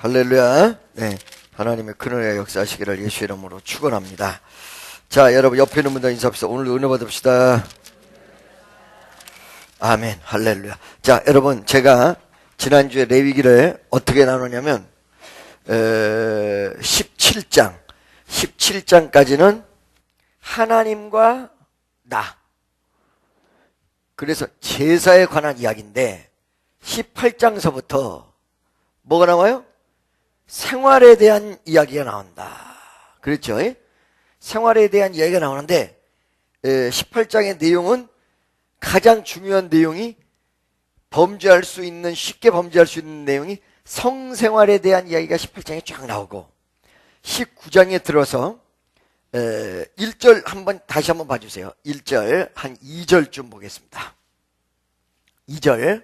할렐루야. 네. 하나님의 큰 은혜 역사하시기를 예수 이름으로 축원합니다. 자, 여러분 옆에 있는 분들 인사합시다. 오늘 은혜 받읍시다. 아멘. 할렐루야. 자, 여러분 제가 지난주에 레위기를 어떻게 나누냐면 17장까지는 하나님과 나. 그래서 제사에 관한 이야기인데 18장서부터 뭐가 나와요? 생활에 대한 이야기가 나온다. 그렇죠? 생활에 대한 이야기가 나오는데 18장의 내용은 가장 중요한 내용이 범죄할 수 있는, 쉽게 범죄할 수 있는 내용이 성생활에 대한 이야기가 18장에 쫙 나오고 19장에 들어서 1절 다시 한번 봐주세요. 1절 한 2절쯤 보겠습니다. 2절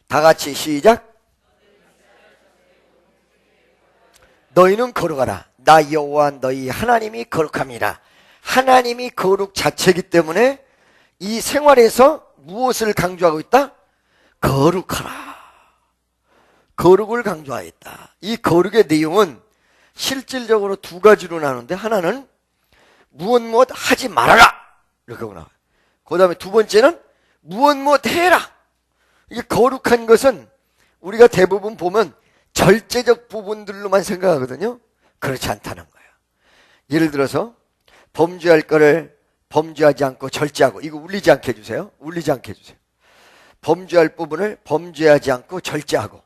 다 같이 시작. 너희는 거룩하라. 나 여호와 너희 하나님이 거룩함이라. 하나님이 거룩 자체이기 때문에 이 생활에서 무엇을 강조하고 있다? 거룩하라. 거룩을 강조하였다. 이 거룩의 내용은 실질적으로 두 가지로 나누는데, 하나는 무엇 하지 말아라 이렇게 나와요. 그 다음에 두 번째는 무엇 해라. 이게 거룩한 것은 우리가 대부분 보면 절제적 부분들로만 생각하거든요. 그렇지 않다는 거예요. 예를 들어서 범죄할 거를 범죄하지 않고 절제하고, 이거 울리지 않게 해주세요. 울리지 않게 해주세요. 범죄할 부분을 범죄하지 않고 절제하고,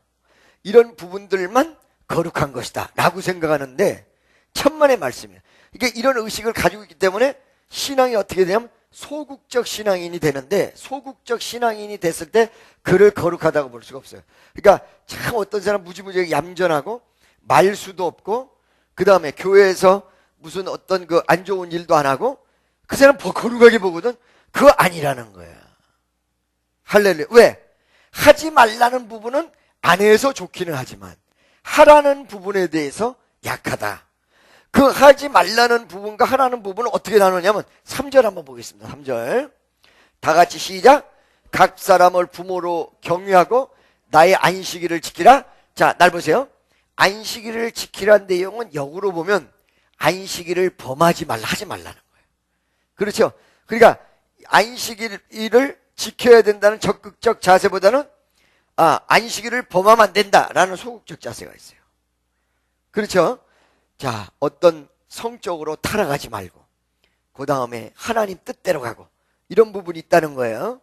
이런 부분들만 거룩한 것이다 라고 생각하는데 천만의 말씀이에요. 이게 이런 의식을 가지고 있기 때문에 신앙이 어떻게 되냐면 소극적 신앙인이 되는데, 소극적 신앙인이 됐을 때 그를 거룩하다고 볼 수가 없어요. 그러니까 참 어떤 사람 무지무지하게 얌전하고 말수도 없고, 그 다음에 교회에서 무슨 어떤 그 안 좋은 일도 안 하고, 그 사람 거룩하게 보거든. 그거 아니라는 거야. 할렐루야. 왜? 하지 말라는 부분은 안 해서 좋기는 하지만 하라는 부분에 대해서 약하다. 그 하지 말라는 부분과 하라는 부분은 어떻게 나누냐면 3절 한번 보겠습니다. 3절 다 같이 시작. 각 사람을 부모로 경유하고 나의 안식일을 지키라. 자, 날 보세요. 안식일을 지키라는 내용은 역으로 보면 안식일을 범하지 말라, 하지 말라는 거예요. 그렇죠? 그러니까 안식일을 지켜야 된다는 적극적 자세보다는 안식일을 범하면 안 된다라는 소극적 자세가 있어요. 그렇죠? 자, 어떤 성적으로 타락하지 말고, 그 다음에 하나님 뜻대로 가고, 이런 부분이 있다는 거예요.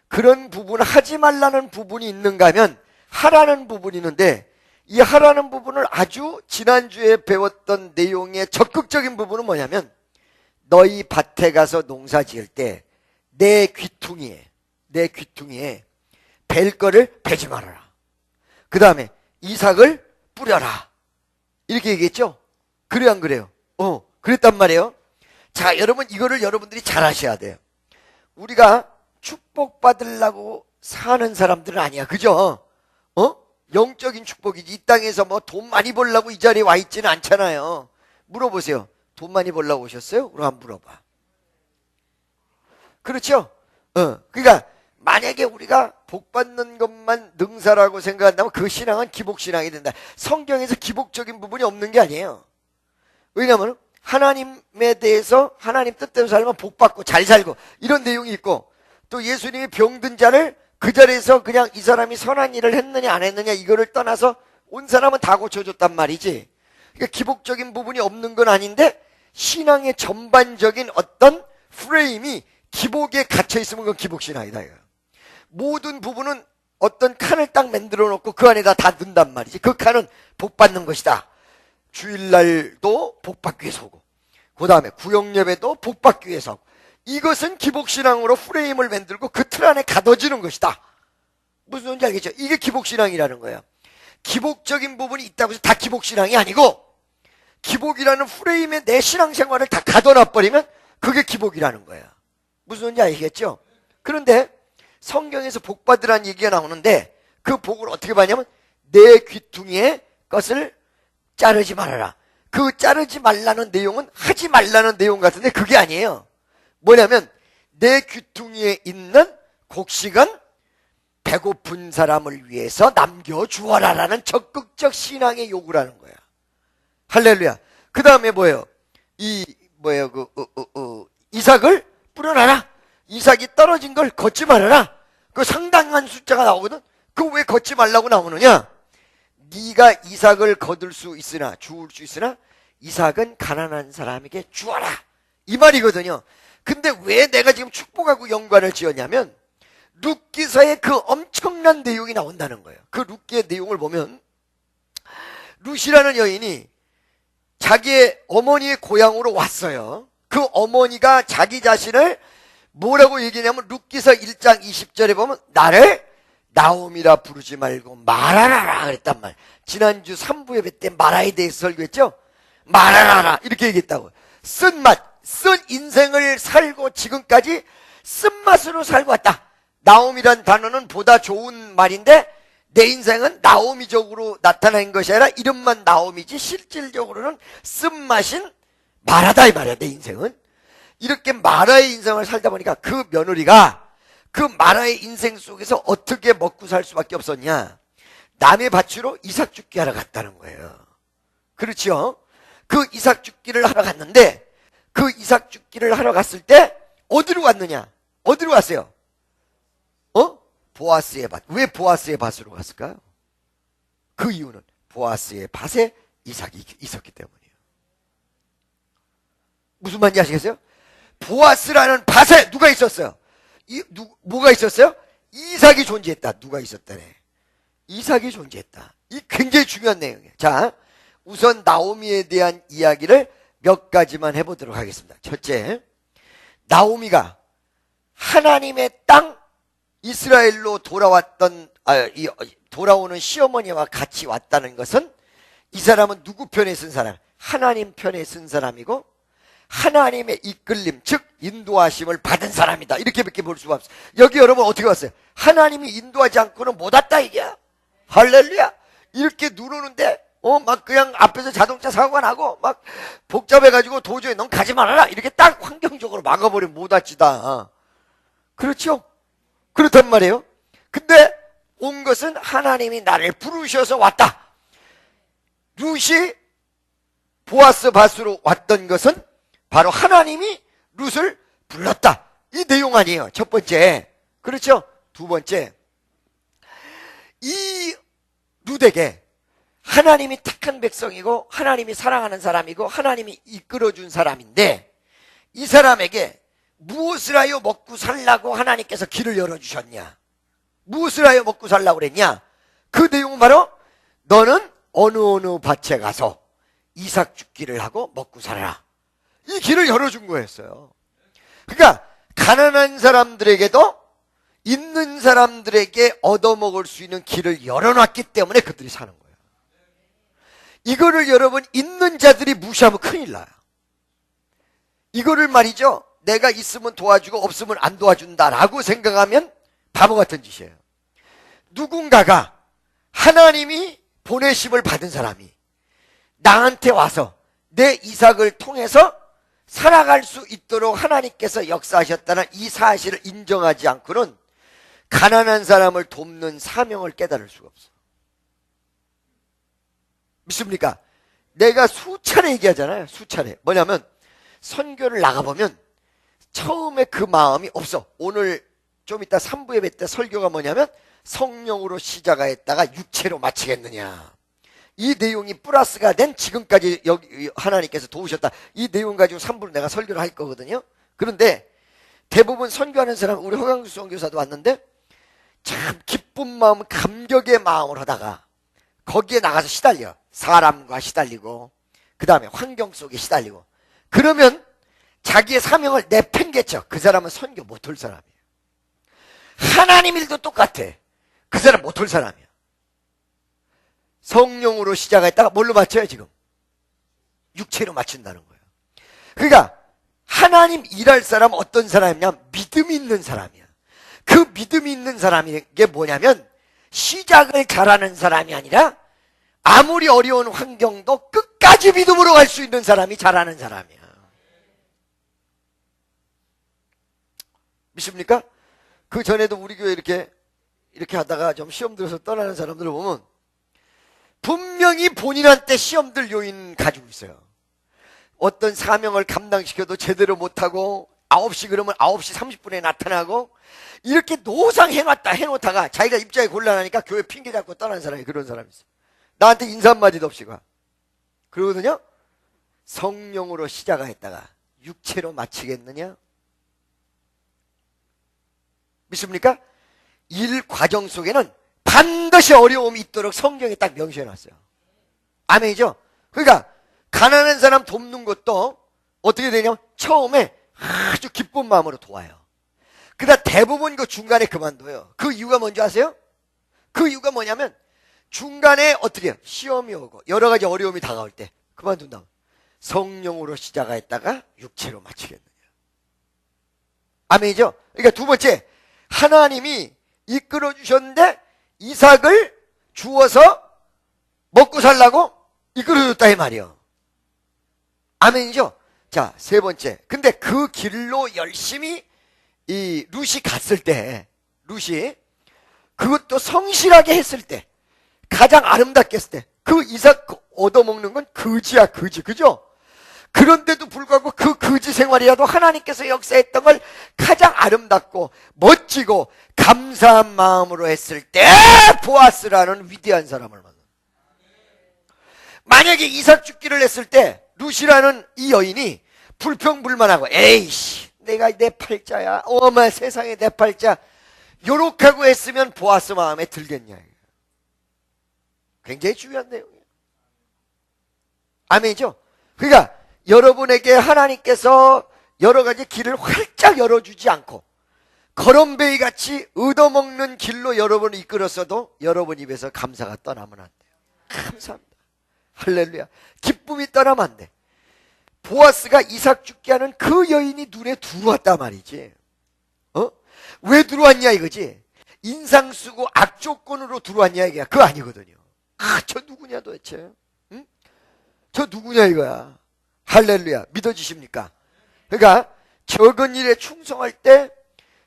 그런 부분, 하지 말라는 부분이 있는가 하면 하라는 부분이 있는데, 이 하라는 부분을 아주 지난주에 배웠던 내용의 적극적인 부분은 뭐냐면, 너희 밭에 가서 농사 지을 때 내 귀퉁이에 벨 거를 베지 말아라. 그 다음에 이삭을 뿌려라. 이렇게 얘기했죠? 그래요, 안 그래요? 그랬단 말이에요. 자, 여러분, 이거를 여러분들이 잘 아셔야 돼요. 우리가 축복받으려고 사는 사람들은 아니야. 그죠? 영적인 축복이지. 이 땅에서 뭐 돈 많이 벌려고 이 자리에 와 있지는 않잖아요. 물어보세요. 돈 많이 벌려고 오셨어요? 그럼 한번 물어봐. 그렇죠? 그러니까 만약에 우리가 복 받는 것만 능사라고 생각한다면 그 신앙은 기복신앙이 된다. 성경에서 기복적인 부분이 없는 게 아니에요. 왜냐하면 하나님에 대해서 하나님 뜻대로 살면 복 받고 잘 살고 이런 내용이 있고, 또 예수님이 병든 자를 그 자리에서 그냥 이 사람이 선한 일을 했느냐 안 했느냐 이거를 떠나서 온 사람은 다 고쳐줬단 말이지. 그러니까 기복적인 부분이 없는 건 아닌데, 신앙의 전반적인 어떤 프레임이 기복에 갇혀 있으면 그건 기복신앙이다 이거야. 모든 부분은 어떤 칸을 딱 만들어 놓고 그 안에다 다 넣는단 말이지. 그 칸은 복 받는 것이다. 주일날도 복 받기 위해서 오고, 그 다음에 구역예배도 복 받기 위해서 오고, 이것은 기복신앙으로 프레임을 만들고 그 틀 안에 가둬지는 것이다. 무슨 소리인지 알겠죠? 이게 기복신앙이라는 거예요. 기복적인 부분이 있다고 해서 다 기복신앙이 아니고, 기복이라는 프레임에 내 신앙생활을 다 가둬놔버리면 그게 기복이라는 거예요. 무슨 소리인지 아시겠죠? 그런데 성경에서 복 받으라는 얘기가 나오는데, 그 복을 어떻게 받냐면 내 귀퉁이의 것을 자르지 말아라. 그 자르지 말라는 내용은 하지 말라는 내용 같은데 그게 아니에요. 뭐냐면 내 귀퉁이에 있는 곡식은 배고픈 사람을 위해서 남겨주어라라는 적극적 신앙의 요구를 하는 거야. 할렐루야. 그 다음에 뭐예요? 이삭을 뿌려놔라. 이삭이 떨어진 걸 걷지 말아라. 그 상당한 숫자가 나오거든. 그 왜 걷지 말라고 나오느냐? 네가 이삭을 거둘 수 있으나, 주울 수 있으나 이삭은 가난한 사람에게 주어라, 이 말이거든요. 근데 왜 내가 지금 축복하고 연관을 지었냐면 룻기서의 그 엄청난 내용이 나온다는 거예요. 그 룻기의 내용을 보면 룻이라는 여인이 자기의 어머니의 고향으로 왔어요. 그 어머니가 자기 자신을 뭐라고 얘기하냐면 룻기서 1장 20절에 보면 나를 나옴이라 부르지 말고 마라라라 그랬단 말. 지난주 3부 예배 때 마라에 대해서 설교했죠. 마라라라 이렇게 얘기했다고. 쓴맛, 쓴 인생을 살고 지금까지 쓴맛으로 살고 왔다. 나옴이란 단어는 보다 좋은 말인데 내 인생은 나오미적으로 나타난 것이 아니라 이름만 나오미지 실질적으로는 쓴맛인 마라다 이 말이야. 내 인생은 이렇게 마라의 인생을 살다 보니까 그 며느리가 그 마라의 인생 속에서 어떻게 먹고 살 수밖에 없었냐? 남의 밭으로 이삭 줍기 하러 갔다는 거예요. 그렇죠? 그 이삭 줍기를 하러 갔는데 그 이삭 줍기를 하러 갔을 때 어디로 갔느냐? 어디로 갔어요? 보아스의 밭. 왜 보아스의 밭으로 갔을까요? 그 이유는 보아스의 밭에 이삭이 있었기 때문이에요. 무슨 말인지 아시겠어요? 보아스라는 밭에 누가 있었어요? 뭐가 있었어요? 이삭이 존재했다. 누가 있었다네? 이삭이 존재했다. 이 굉장히 중요한 내용이에요. 자, 우선 나오미에 대한 이야기를 몇 가지만 해보도록 하겠습니다. 첫째, 나오미가 하나님의 땅 이스라엘로 돌아오는 시어머니와 같이 왔다는 것은 이 사람은 누구 편에 쓴 사람? 하나님 편에 쓴 사람이고 하나님의 이끌림, 즉 인도하심을 받은 사람이다. 이렇게밖에 볼 수가 없어요. 여기 여러분 어떻게 왔어요? 하나님이 인도하지 않고는 못 왔다 이게야. 할렐루야. 이렇게 누르는데 막 그냥 앞에서 자동차 사고가 나고 막 복잡해가지고 도저히 넌 가지 말아라 이렇게 딱 환경적으로 막아버리면 못 왔지다. 그렇죠? 그렇단 말이에요. 근데 온 것은 하나님이 나를 부르셔서 왔다. 룻이 보아스 밭으로 왔던 것은 바로 하나님이 룻을 불렀다. 이 내용 아니에요. 첫 번째. 그렇죠? 두 번째. 이 룻에게 하나님이 택한 백성이고 하나님이 사랑하는 사람이고 하나님이 이끌어준 사람인데 이 사람에게 무엇을 하여 먹고 살라고 하나님께서 길을 열어주셨냐? 무엇을 하여 먹고 살라고 그랬냐? 그 내용은 바로 너는 어느 밭에 가서 이삭 줍기를 하고 먹고 살아라. 이 길을 열어준 거였어요. 그러니까 가난한 사람들에게도 있는 사람들에게 얻어먹을 수 있는 길을 열어놨기 때문에 그들이 사는 거예요. 이거를 여러분 있는 자들이 무시하면 큰일 나요. 이거를 말이죠. 내가 있으면 도와주고 없으면 안 도와준다라고 생각하면 바보 같은 짓이에요. 누군가가 하나님이 보내심을 받은 사람이 나한테 와서 내 이삭을 통해서 살아갈 수 있도록 하나님께서 역사하셨다는 이 사실을 인정하지 않고는 가난한 사람을 돕는 사명을 깨달을 수가 없어. 믿습니까? 내가 수차례 얘기하잖아요. 수차례. 뭐냐면 선교를 나가보면 처음에 그 마음이 없어. 오늘 좀 이따 3부 예배 때 설교가 뭐냐면 성령으로 시작했다가 육체로 마치겠느냐. 이 내용이 플러스가 된 지금까지 여기 하나님께서 도우셨다. 이 내용 가지고 3부를 내가 설교를 할 거거든요. 그런데 대부분 선교하는 사람, 우리 허강수 선교사도 왔는데 참 기쁜 마음, 감격의 마음을 하다가 거기에 나가서 시달려. 사람과 시달리고 그 다음에 환경 속에 시달리고 그러면 자기의 사명을 내팽개쳐. 그 사람은 선교 못할 사람이에요. 하나님 일도 똑같아. 그 사람 못할 사람이야. 성령으로 시작했다가 뭘로 맞춰요 지금? 육체로 맞춘다는 거예요. 그러니까 하나님 일할 사람은 어떤 사람이냐? 믿음이 있는 사람이야. 그 믿음이 있는 사람이 게 뭐냐면 시작을 잘하는 사람이 아니라 아무리 어려운 환경도 끝까지 믿음으로 갈 수 있는 사람이 잘하는 사람이야. 믿습니까? 그 전에도 우리 교회 이렇게 이렇게 하다가 좀 시험 들어서 떠나는 사람들을 보면 분명히 본인한테 시험들 요인 가지고 있어요. 어떤 사명을 감당시켜도 제대로 못하고 9시 그러면 9시 30분에 나타나고 이렇게 노상 해놓다가 자기가 입장이 곤란하니까 교회 핑계 잡고 떠난 사람이 그런 사람이 있어요. 나한테 인사 한마디도 없이 가. 그러거든요. 성령으로 시작했다가 육체로 마치겠느냐? 믿습니까? 일 과정 속에는 반드시 어려움이 있도록 성경에 딱 명시해놨어요. 아멘이죠? 그러니까 가난한 사람 돕는 것도 어떻게 되냐면 처음에 아주 기쁜 마음으로 도와요. 그러다 대부분 그 중간에 그만둬요. 그 이유가 뭔지 아세요? 그 이유가 뭐냐면 중간에 어떻게 해요? 시험이 오고 여러 가지 어려움이 다가올 때 그만둔다. 성령으로 시작했다가 육체로 마치겠느냐. 아멘이죠? 그러니까 두 번째, 하나님이 이끌어 주셨는데 이삭을 주어서 먹고 살라고 이끌어 줬다 이 말이요. 아멘이죠? 자, 세 번째. 근데 그 길로 열심히 이 룻이 갔을 때, 룻이 그것도 성실하게 했을 때, 가장 아름답게 했을 때, 그 이삭 얻어먹는 건 거지야, 거지. 그죠? 그런데도 불구하고 그 거지 생활이라도 하나님께서 역사했던 걸 가장 아름답고 멋지고 감사한 마음으로 했을 때 보아스라는 위대한 사람을 만나. 만약에 이삭 죽기를 했을 때 룻이라는 이 여인이 불평불만하고 에이씨 내가 내 팔자야 어머 세상에 내 팔자 요렇게 하고 했으면 보아스 마음에 들겠냐. 굉장히 중요한 내용이에요. 아멘이죠? 그러니까 여러분에게 하나님께서 여러 가지 길을 활짝 열어주지 않고 거럼베이 같이 얻어먹는 길로 여러분을 이끌었어도 여러분 입에서 감사가 떠나면 안 돼요. 감사합니다. 할렐루야. 기쁨이 떠나면 안 돼. 보아스가 이삭 죽게 하는 그 여인이 눈에 들어왔단 말이지. 왜 들어왔냐 이거지. 인상 쓰고 악조건으로 들어왔냐 이게 그거 아니거든요. 저 누구냐 도대체. 응? 저 누구냐 이거야. 할렐루야. 믿어지십니까? 그러니까 적은 일에 충성할 때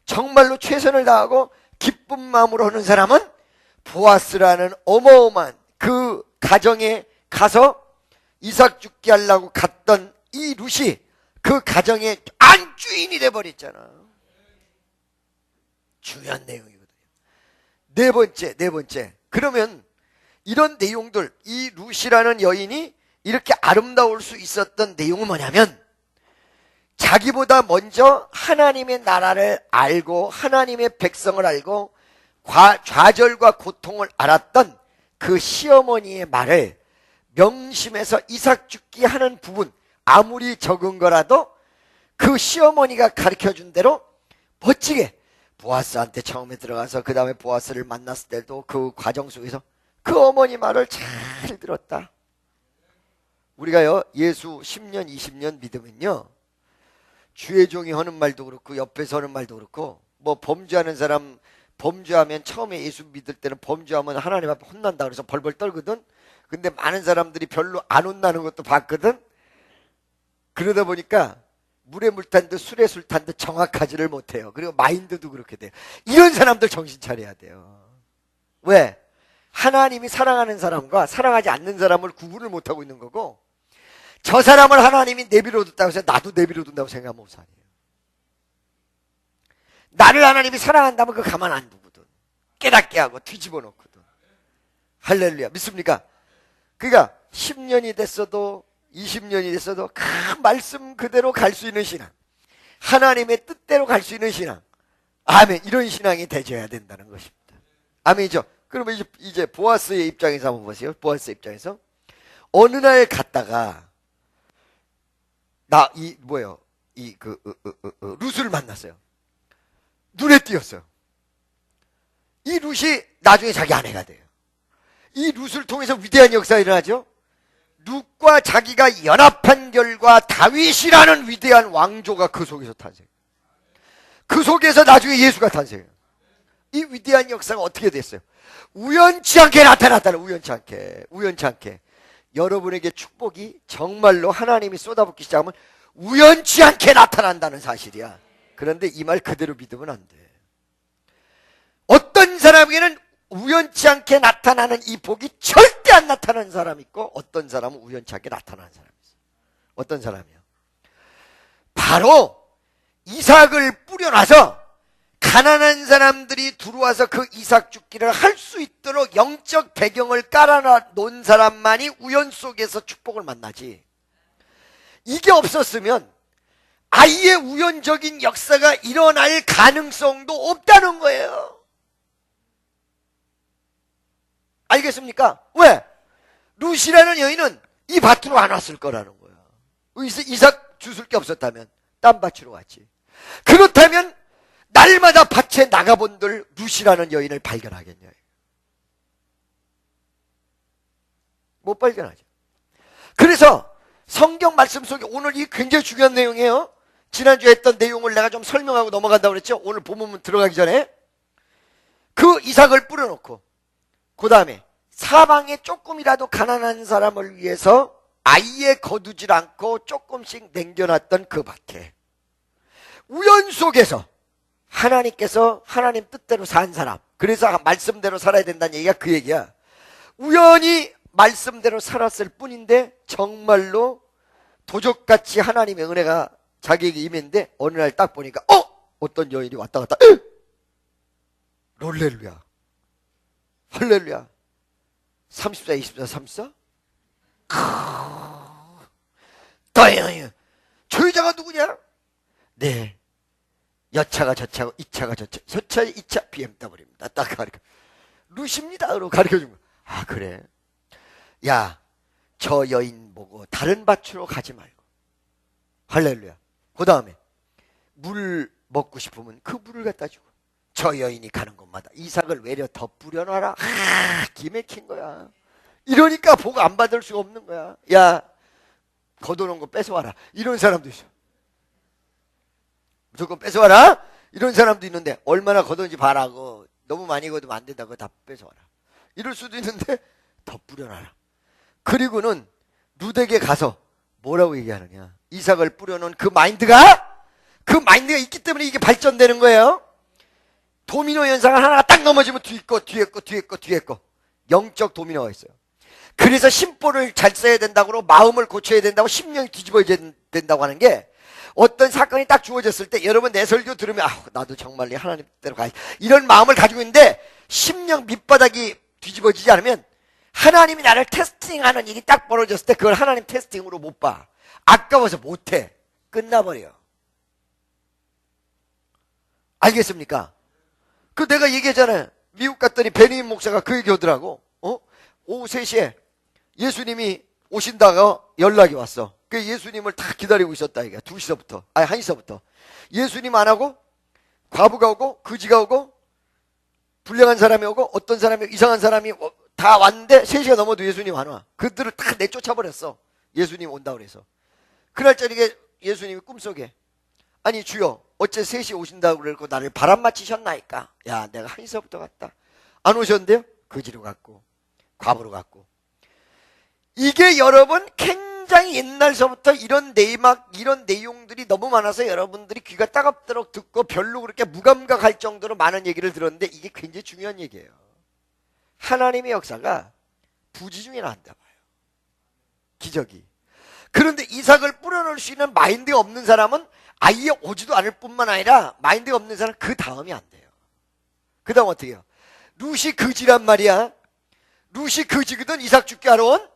정말로 최선을 다하고 기쁜 마음으로 하는 사람은 보아스라는 어마어마한 그 가정에 가서 이삭 죽게 하려고 갔던 이 룻이 그 가정의 안주인이 돼버렸잖아. 중요한 내용이거든요. 네 번째. 그러면 이런 내용들, 이 룻이라는 여인이 이렇게 아름다울 수 있었던 내용은 뭐냐면 자기보다 먼저 하나님의 나라를 알고 하나님의 백성을 알고 좌절과 고통을 알았던 그 시어머니의 말을 명심해서 이삭 죽기 하는 부분 아무리 적은 거라도 그 시어머니가 가르쳐준 대로 멋지게 보아스한테 처음에 들어가서 그 다음에 보아스를 만났을 때도 그 과정 속에서 그 어머니 말을 잘 들었다. 우리가요 예수 10년 20년 믿으면요 주의 종이 하는 말도 그렇고 옆에서 하는 말도 그렇고 뭐 범죄하는 사람 범죄하면 처음에 예수 믿을 때는 범죄하면 하나님 앞에 혼난다 그래서 벌벌 떨거든. 근데 많은 사람들이 별로 안 혼나는 것도 봤거든. 그러다 보니까 물에 물 탄 듯 술에 술 탄 듯 정확하지를 못해요. 그리고 마인드도 그렇게 돼요. 이런 사람들 정신 차려야 돼요. 왜? 하나님이 사랑하는 사람과 사랑하지 않는 사람을 구분을 못하고 있는 거고 저 사람을 하나님이 내버려뒀다고 해서 나도 내버려둔다고 생각하면 오산이에요. 나를 하나님이 사랑한다면 그거 가만 안 두거든. 깨닫게 하고 뒤집어 놓거든. 할렐루야. 믿습니까? 그러니까 10년이 됐어도 20년이 됐어도 그 말씀 그대로 갈 수 있는 신앙, 하나님의 뜻대로 갈 수 있는 신앙, 아멘, 이런 신앙이 되져야 된다는 것입니다. 아멘이죠. 그러면 이제 보아스의 입장에서 한번 보세요. 보아스 입장에서 어느 날 갔다가 룻을 만났어요. 눈에 띄었어요. 이 룻이 나중에 자기 아내가 돼요. 이 룻을 통해서 위대한 역사가 일어나죠. 룻과 자기가 연합한 결과 다윗이라는 위대한 왕조가 그 속에서 탄생. 그 속에서 나중에 예수가 탄생해요. 이 위대한 역사가 어떻게 됐어요? 우연치 않게 나타났다는, 우연치 않게. 여러분에게 축복이 정말로 하나님이 쏟아붓기 시작하면 우연치 않게 나타난다는 사실이야. 그런데 이 말 그대로 믿으면 안 돼. 어떤 어떤 사람에게는 우연치 않게 나타나는 이 복이 절대 안 나타나는 사람이 있고, 어떤 사람은 우연치 않게 나타나는 사람이 있어요. 어떤 사람이요? 바로 이삭을 뿌려놔서 가난한 사람들이 들어와서 그 이삭 죽기를 할 수 있도록 영적 배경을 깔아놓은 사람만이 우연 속에서 축복을 만나지. 이게 없었으면 아예 우연적인 역사가 일어날 가능성도 없다는 거예요. 알겠습니까? 왜? 룻이라는 여인은 이 밭으로 안 왔을 거라는 거야. 이삭 주술 게 없었다면 딴 밭으로 왔지. 그렇다면 날마다 밭에 나가본들 룻이라는 여인을 발견하겠냐? 못 발견하죠. 그래서 성경 말씀 속에 오늘 이 굉장히 중요한 내용이에요. 지난주에 했던 내용을 내가 좀 설명하고 넘어간다고 그랬죠. 오늘 본문 들어가기 전에 그 이삭을 뿌려놓고 그 다음에 사방에 조금이라도 가난한 사람을 위해서 아예 거두질 않고 조금씩 남겨놨던 그 밭에 우연 속에서 하나님께서 하나님 뜻대로 산 사람, 그래서 말씀대로 살아야 된다는 얘기가 그 얘기야. 우연히 말씀대로 살았을 뿐인데 정말로 도적같이 하나님의 은혜가 자기에게 임했는데 어느 날 딱 보니까 어떤 여인이 왔다 갔다 롤렐루야 할렐루야 34, 24, 34? 다행이야. 저 여자가 누구냐? 네, 여차가 저차고 이차가 저차 2차 BMW입니다. 딱 가르쳐. 룻입니다로 가르쳐준 거야. 아 그래? 야, 저 여인 보고 다른 밭으로 가지 말고 할렐루야. 그 다음에 물 먹고 싶으면 그 물을 갖다 주고 저 여인이 가는 곳마다 이삭을 외려 더 뿌려놔라. 기맥힌 거야. 이러니까 복 안 받을 수가 없는 거야. 야, 걷어놓은 거 뺏어와라. 이런 사람도 있어. 무조건 뺏어와라. 이런 사람도 있는데 얼마나 걷었는지 봐라고. 너무 많이 걷으면 안 된다고 다 뺏어와라. 이럴 수도 있는데 더 뿌려놔라. 그리고는 룻에게 가서 뭐라고 얘기하느냐. 이삭을 뿌려놓은 그 마인드가 있기 때문에 이게 발전되는 거예요. 도미노 현상을 하나가 딱 넘어지면 뒤에 거 영적 도미노가 있어요. 그래서 심보를 잘 써야 된다고 마음을 고쳐야 된다고 심령이 뒤집어져야 된다고 하는 게 어떤 사건이 딱 주어졌을 때 여러분 내 설교 들으면 나도 정말 하나님 뜻대로 가야지 이런 마음을 가지고 있는데 심령 밑바닥이 뒤집어지지 않으면 하나님이 나를 테스팅하는 일이 딱 벌어졌을 때 그걸 하나님 테스팅으로 못 봐. 아까워서 못해. 끝나버려. 알겠습니까? 그 내가 얘기했잖아요. 미국 갔더니 베니인 목사가 그 얘기 하더라고. 오후 3시에 예수님이 오신다가 연락이 왔어. 그 예수님을 다 기다리고 있었다 이게 2시서부터 1시서부터 예수님 안 하고 과부가 오고 거지가 오고 불량한 사람이 오고 어떤 사람이 이상한 사람이 다 왔는데 3시가 넘어도 예수님 안 와. 그들을 다 내쫓아버렸어. 예수님 온다고 그래서. 그날 저녁에 예수님이 꿈속에 아니 주여 어째 3시 오신다고 그러고 나를 바람 맞히셨나이까. 야 내가 1시서부터 갔다. 안 오셨는데요? 거지로 갔고 과부로 갔고. 이게 여러분 굉장히 옛날서부터 이런 내용들이 너무 많아서 여러분들이 귀가 따갑도록 듣고 별로 그렇게 무감각할 정도로 많은 얘기를 들었는데 이게 굉장히 중요한 얘기예요. 하나님의 역사가 부지 중에 나온다 봐요. 기적이. 그런데 이삭을 뿌려놓을 수 있는 마인드가 없는 사람은 아예 오지도 않을 뿐만 아니라 마인드가 없는 사람은 그 다음이 안 돼요. 그 다음 어떻게 해요? 룻이 거지란 말이야. 룻이 거지거든. 이삭 죽게 하러 온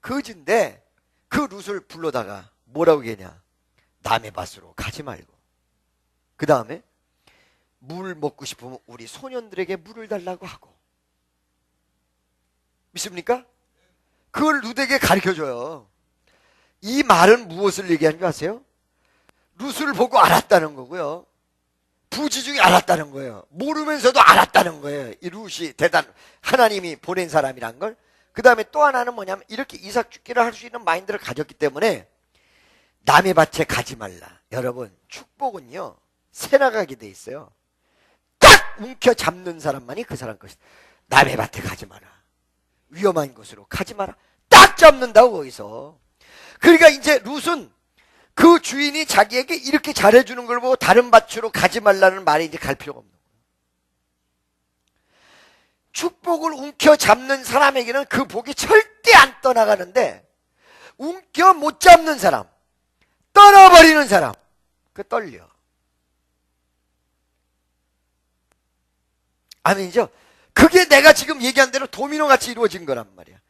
거지인데 그 룻을 불러다가 뭐라고 얘기하냐. 남의 밭으로 가지 말고 그 다음에 물 먹고 싶으면 우리 소년들에게 물을 달라고 하고. 믿습니까? 그걸 룻에게 가르쳐줘요. 이 말은 무엇을 얘기하는 줄 아세요? 룻을 보고 알았다는 거고요. 부지 중에 알았다는 거예요. 모르면서도 알았다는 거예요. 이 룻이 하나님이 보낸 사람이란 걸. 그 다음에 또 하나는 뭐냐면 이렇게 이삭 죽기를 할 수 있는 마인드를 가졌기 때문에 남의 밭에 가지 말라. 여러분 축복은요 새 나가게 돼 있어요. 딱 움켜 잡는 사람만이 그 사람 것이다. 남의 밭에 가지 마라. 위험한 곳으로 가지 마라. 딱 잡는다고 거기서. 그러니까 이제 룻은 그 주인이 자기에게 이렇게 잘해주는 걸 보고 다른 밭으로 가지 말라는 말이 이제 갈 필요가 없는 거예요. 축복을 움켜잡는 사람에게는 그 복이 절대 안 떠나가는데, 움켜 못 잡는 사람, 떠나버리는 사람, 그 떨려. 아멘이죠? 그게 내가 지금 얘기한 대로 도미노같이 이루어진 거란 말이야.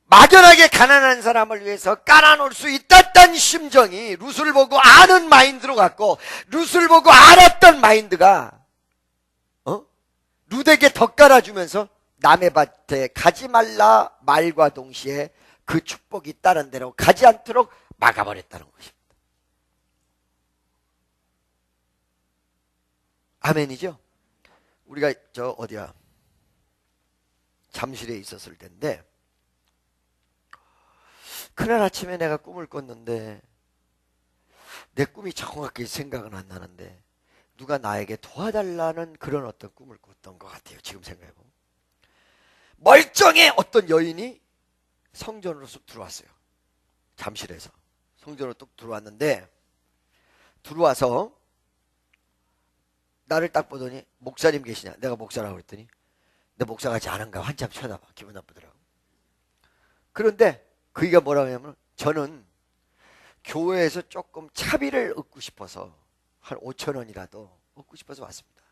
막연하게 가난한 사람을 위해서 깔아놓을 수 있다던 심정이 룻을 보고 아는 마인드로 갔고, 룻을 보고 알았던 마인드가 룻에게 더 깔아주면서 남의 밭에 가지 말라 말과 동시에 그 축복이 다른 데로 가지 않도록 막아버렸다는 것입니다. 아멘이죠? 우리가 잠실에 있었을 텐데, 그날 아침에 내가 꿈을 꿨는데 내 꿈이 정확히 생각은 안 나는데 누가 나에게 도와달라는 그런 어떤 꿈을 꿨던 것 같아요. 지금 생각해보면 멀쩡해. 어떤 여인이 성전으로 쑥 들어왔어요. 잠실에서 성전으로 뚝 들어왔는데, 들어와서 나를 딱 보더니 목사님 계시냐? 내가 목사라고 했더니 내 목사 같지 않은가 한참 쳐다봐. 기분 나쁘더라고. 그런데 그이가 뭐라고 하냐면, 저는 교회에서 조금 차비를 얻고 싶어서 한 5,000원이라도 얻고 싶어서 왔습니다.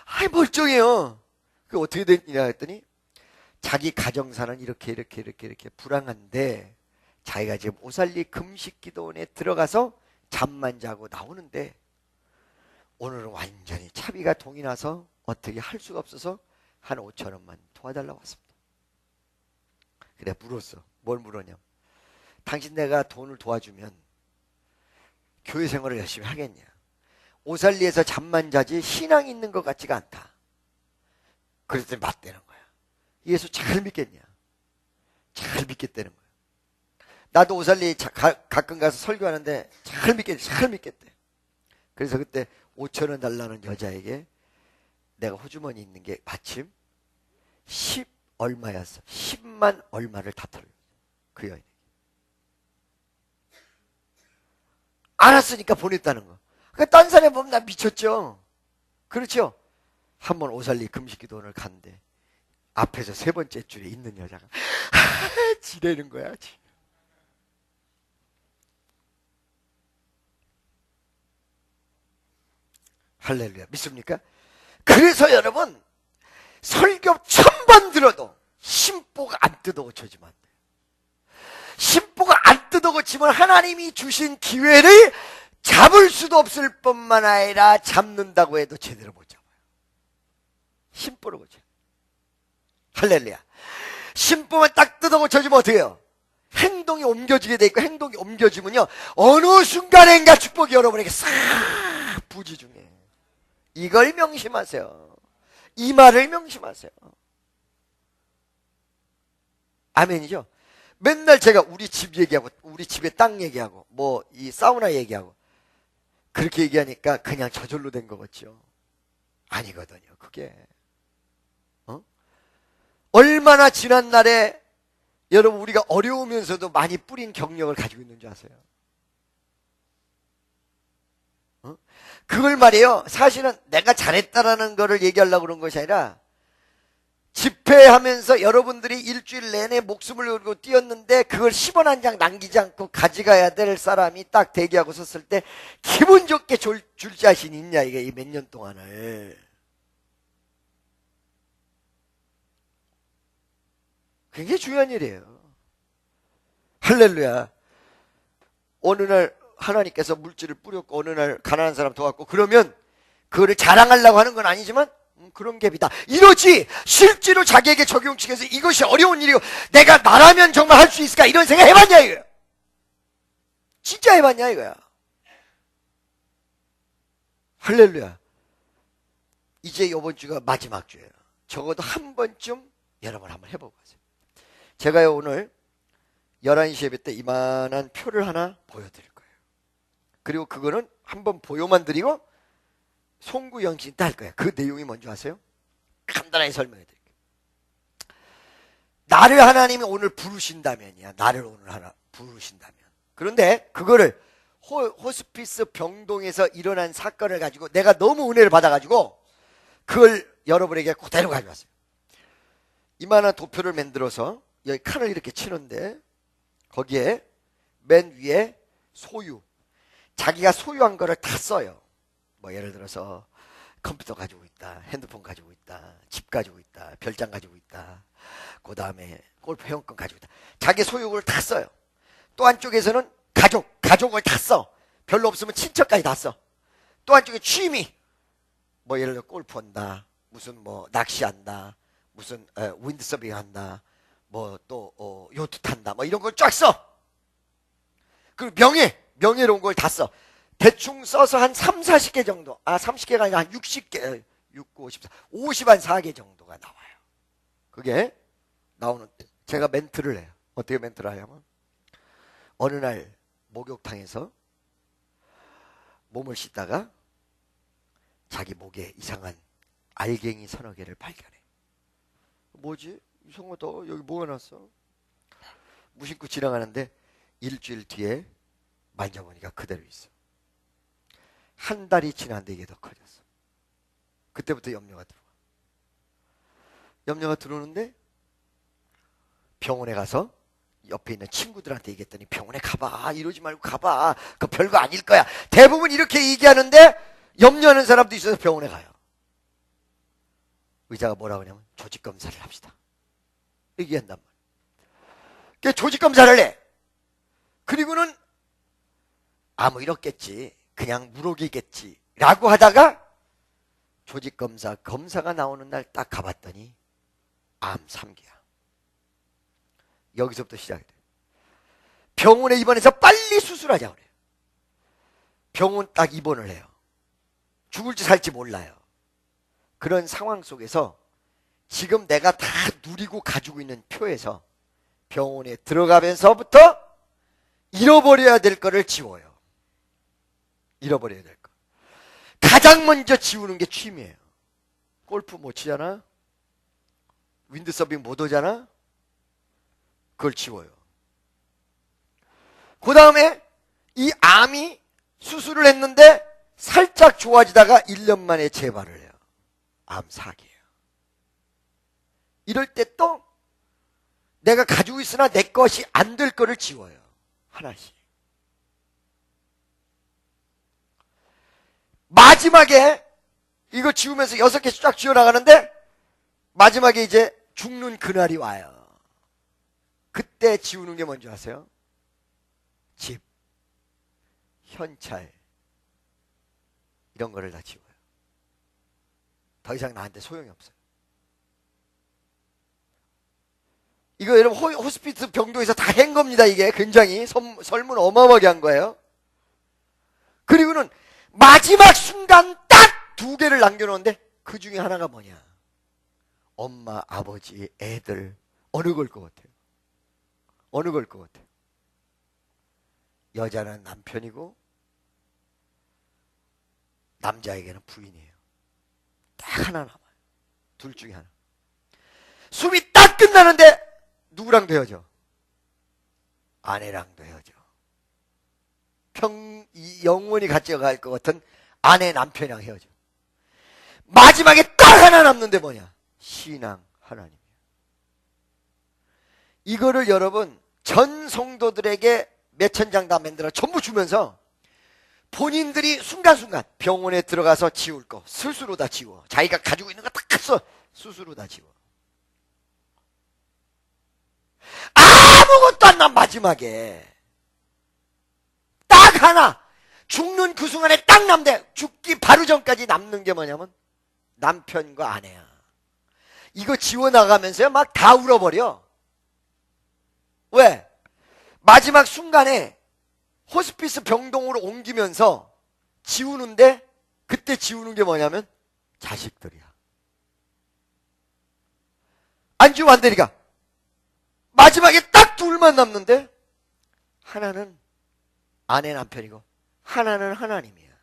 아이 멀쩡해요. 그 어떻게 됐냐 했더니 자기 가정사는 이렇게 불황한데 자기가 지금 오살리 금식기도원에 들어가서 잠만 자고 나오는데 오늘은 완전히 차비가 동이 나서 어떻게 할 수가 없어서 한 5,000원만 도와달라고 왔습니다. 그래 물었어. 뭘 물었냐? 당신 내가 돈을 도와주면 교회 생활을 열심히 하겠냐? 오살리에서 잠만 자지 신앙이 있는 것 같지가 않다. 그랬더니 맞대는 거야. 예수 잘 믿겠냐? 잘 믿겠다는 거야. 나도 오살리 가끔 가서 설교하는데 잘 믿겠대. 그래서 그때 5,000원 달라는 여자에게 내가 호주머니 있는 게 마침 10 얼마였어. 10만 얼마를 다 털어요. 그 여인에게. 알았으니까 보냈다는 거. 그러니까 딴 사람이 보면 나 미쳤죠. 그렇죠? 한번 오살리 금식기도원을 갔는데 앞에서 세 번째 줄에 있는 여자가 지내는 거야. 할렐루야. 믿습니까? 그래서 여러분, 설교 1000번 들어도 심보가 안 뜯어고쳐지면 안 돼요. 심보가 안 뜯어고치면 하나님이 주신 기회를 잡을 수도 없을 뿐만 아니라 잡는다고 해도 제대로 못 잡아요. 심보를 고쳐. 할렐루야. 심보만 딱 뜯어고쳐지면 어떻게 해요? 행동이 옮겨지게 돼 있고, 행동이 옮겨지면요 어느 순간인가 축복이 여러분에게 싹 부지중해. 이걸 명심하세요. 이 말을 명심하세요. 아멘이죠? 맨날 제가 우리 집 얘기하고 우리 집의 땅 얘기하고 뭐 이 사우나 얘기하고 그렇게 얘기하니까 그냥 저절로 된 거겠죠. 아니거든요. 그게 얼마나 지난 날에 여러분 우리가 어려우면서도 많이 뿌린 경력을 가지고 있는 줄 아세요? 그걸 말이에요. 사실은 내가 잘했다라는 거를 얘기하려고 그런 것이 아니라, 집회하면서 여러분들이 일주일 내내 목숨을 걸고 뛰었는데 그걸 10원 한 장 남기지 않고 가져가야 될 사람이 딱 대기하고 섰을 때 기분 좋게 줄 자신 있냐, 이게 이 몇 년 동안을. 굉장히 중요한 일이에요. 할렐루야. 어느 날 하나님께서 물질을 뿌렸고 어느 날 가난한 사람 도왔고, 그러면 그거를 자랑하려고 하는 건 아니지만 그런 갭이다 이러지, 실제로 자기에게 적용시켜서 이것이 어려운 일이고 내가 나라면 정말 할 수 있을까 이런 생각 해봤냐 이거야. 진짜 해봤냐 이거야. 할렐루야. 이제 이번 주가 마지막 주예요. 적어도 한 번쯤 여러분 한번 해보고 가세요. 제가요 오늘 11시 예배 때 이만한 표를 하나 보여드릴 거예요. 그리고 그거는 한번 보여만 드리고 송구 영신 때 할 거예요. 그 내용이 뭔지 아세요? 간단하게 설명해 드릴게요. 나를 하나님이 오늘 부르신다면이야. 나를 오늘 하나 부르신다면. 그런데 그거를 호스피스 병동에서 일어난 사건을 가지고 내가 너무 은혜를 받아가지고 그걸 여러분에게 그대로 가져왔어요. 이만한 도표를 만들어서 여기 칸을 이렇게 치는데 거기에 맨 위에 소유, 자기가 소유한 거를 다 써요. 뭐 예를 들어서 컴퓨터 가지고 있다, 핸드폰 가지고 있다, 집 가지고 있다, 별장 가지고 있다, 그 다음에 골프 회원권 가지고 있다. 자기 소유를 다 써요. 또 한쪽에서는 가족을 다 써. 별로 없으면 친척까지 다 써. 또 한쪽에 취미, 뭐 예를 들어 골프 한다, 무슨 뭐 낚시한다, 무슨 윈드서핑 한다, 뭐 또 요트 탄다, 뭐 이런 걸 쫙 써. 그리고 명예로운 걸 다 써. 대충 써서 한 3, 40개 정도, 30개가 아니라 한 60개, 6, 9, 54, 50한 4개 정도가 나와요. 그게 나오는, 제가 멘트를 해요. 어떻게 멘트를 하냐면, 어느 날 목욕탕에서 몸을 씻다가 자기 목에 이상한 알갱이 서너 개를 발견해. 뭐지? 이상하다. 여기 뭐가 났어? 무심코 지나가는데 일주일 뒤에 만져보니까 그대로 있어. 한 달이 지났는데 이게 더 커졌어. 그때부터 염려가 들어와. 염려가 들어오는데 병원에 가서 옆에 있는 친구들한테 얘기했더니 병원에 가봐. 이러지 말고 가봐. 그거 별거 아닐 거야. 대부분 이렇게 얘기하는데 염려하는 사람도 있어서 병원에 가요. 의사가 뭐라고 하냐면 조직검사를 합시다. 얘기한단 말이야. 조직검사를 해. 그리고는 뭐 이렇겠지. 그냥 물어기겠지. 라고 하다가 검사가 나오는 날 딱 가봤더니 암 3기야. 여기서부터 시작이 돼. 병원에 입원해서 빨리 수술하자 그래요. 병원 딱 입원을 해요. 죽을지 살지 몰라요. 그런 상황 속에서 지금 내가 다 누리고 가지고 있는 표에서 병원에 들어가면서부터 잃어버려야 될 거를 지워요. 잃어버려야 될 거. 가장 먼저 지우는 게 취미예요. 골프 못 치잖아? 윈드서핑 못 오잖아? 그걸 지워요. 그 다음에 이 암이 수술을 했는데 살짝 좋아지다가 1년 만에 재발을 해요. 암 4기예요. 이럴 때 또 내가 가지고 있으나 내 것이 안 될 거를 지워요. 하나씩. 마지막에 이거 지우면서 6개씩 쫙 지워나가는데 마지막에 이제 죽는 그날이 와요. 그때 지우는 게 뭔지 아세요? 집, 현찰 이런 거를 다 지워요. 더 이상 나한테 소용이 없어요. 이거 여러분 호스피스 병동에서 다 한 겁니다. 이게 굉장히 설문 어마어마하게 한 거예요. 그리고는 마지막 순간 딱 2개를 남겨놓는데 그 중에 하나가 뭐냐? 엄마, 아버지, 애들 어느 걸 것 같아요? 어느 걸 것 같아요? 여자는 남편이고 남자에게는 부인이에요. 딱 하나 남아요. 둘 중에 하나. 숨이 딱 끝나는데 누구랑도 헤어져? 아내랑도 헤어져. 영원히 같이 갈 것 같은 아내 남편이랑 헤어져. 마지막에 딱 하나 남는데 뭐냐? 신앙 하나님이에요. 이거를 여러분 전 성도들에게 몇천 장 다 만들어 전부 주면서 본인들이 순간순간 병원에 들어가서 지울 거 스스로 다 지워. 자기가 가지고 있는 거 다 써. 스스로 다 지워. 아무것도 안 남. 마지막에 딱 하나 죽는 그 순간에 딱 남대. 죽기 바로 전까지 남는 게 뭐냐면 남편과 아내야. 이거 지워나가면서요 막 다 울어버려. 왜? 마지막 순간에 호스피스 병동으로 옮기면서 지우는데 그때 지우는 게 뭐냐면 자식들이야. 안 지우면 안 되니까. 마지막에 딱 둘만 남는데 하나는 아내 남편이고 하나는 하나님이야.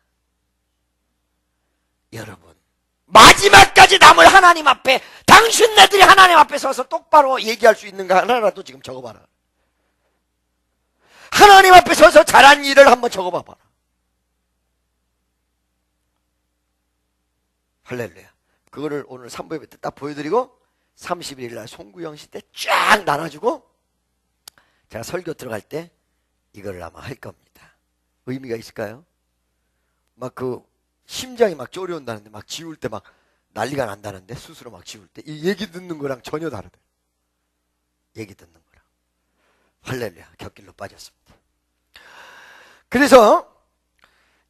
여러분 마지막까지 남을 하나님 앞에 당신네들이 하나님 앞에 서서 똑바로 얘기할 수 있는가 하나라도 지금 적어봐라. 하나님 앞에 서서 잘한 일을 한번 적어봐봐라. 할렐루야. 그거를 오늘 3부에 딱 보여드리고 30일 날 송구영시 때 쫙 나눠주고 제가 설교 들어갈 때 이걸 아마 할 겁니다. 의미가 있을까요? 막 그 심장이 막 쪼려온다는데 막 지울 때 막 난리가 난다는데 스스로 막 지울 때 이 얘기 듣는 거랑 전혀 다르대. 얘기 듣는 거랑. 할렐루야. 곁길로 빠졌습니다. 그래서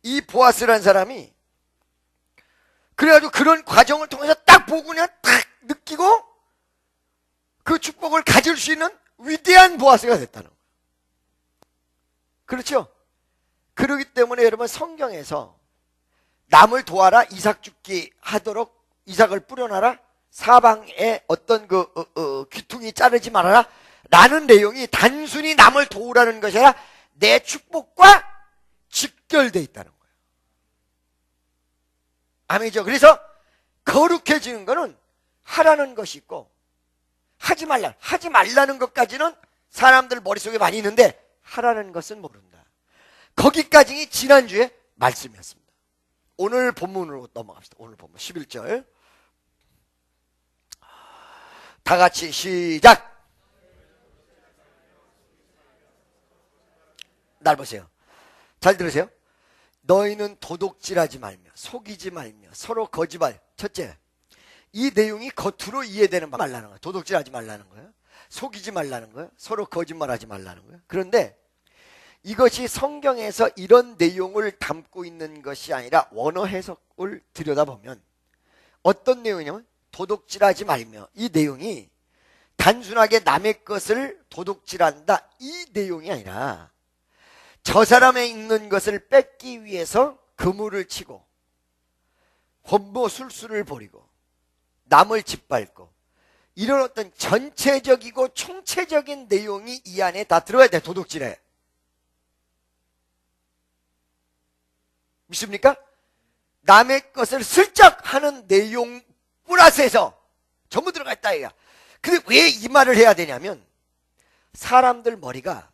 이 보아스라는 사람이 그래가지고 그런 과정을 통해서 딱 보고 그냥 딱 느끼고 그 축복을 가질 수 있는 위대한 보아스가 됐다는 거예요. 그렇죠? 그렇기 때문에 여러분 성경에서 남을 도와라, 이삭 죽기 하도록 이삭을 뿌려놔라, 사방에 어떤 귀퉁이 자르지 말아라 라는 내용이 단순히 남을 도우라는 것이 아니라 내 축복과 직결되어 있다는 거예요. 아멘이죠. 그래서 거룩해지는 것은 하라는 것이 있고 하지 말라는 것까지는 사람들 머릿속에 많이 있는데 하라는 것은 모른다. 거기까지 지난주에 말씀이었습니다. 오늘 본문으로 넘어갑시다. 오늘 본문 11절 다 같이 시작. 날 보세요. 잘 들으세요. 너희는 도둑질하지 말며 속이지 말며 서로 거짓말. 첫째, 이 내용이 겉으로 이해되는 말라는 거예요. 도둑질하지 말라는 거예요. 속이지 말라는 거예요. 서로 거짓말하지 말라는 거예요. 그런데 이것이 성경에서 이런 내용을 담고 있는 것이 아니라 원어 해석을 들여다보면 어떤 내용이냐면 도둑질하지 말며, 이 내용이 단순하게 남의 것을 도둑질한다 이 내용이 아니라 저 사람의 있는 것을 뺏기 위해서 그물을 치고 권모술수를 벌이고 남을 짓밟고 이런 어떤 전체적이고 총체적인 내용이 이 안에 다 들어가야 돼. 도둑질에. 믿습니까? 남의 것을 슬쩍 하는 내용 플러스해서 전부 들어가 있다 이거야. 근데 왜 이 말을 해야 되냐면 사람들 머리가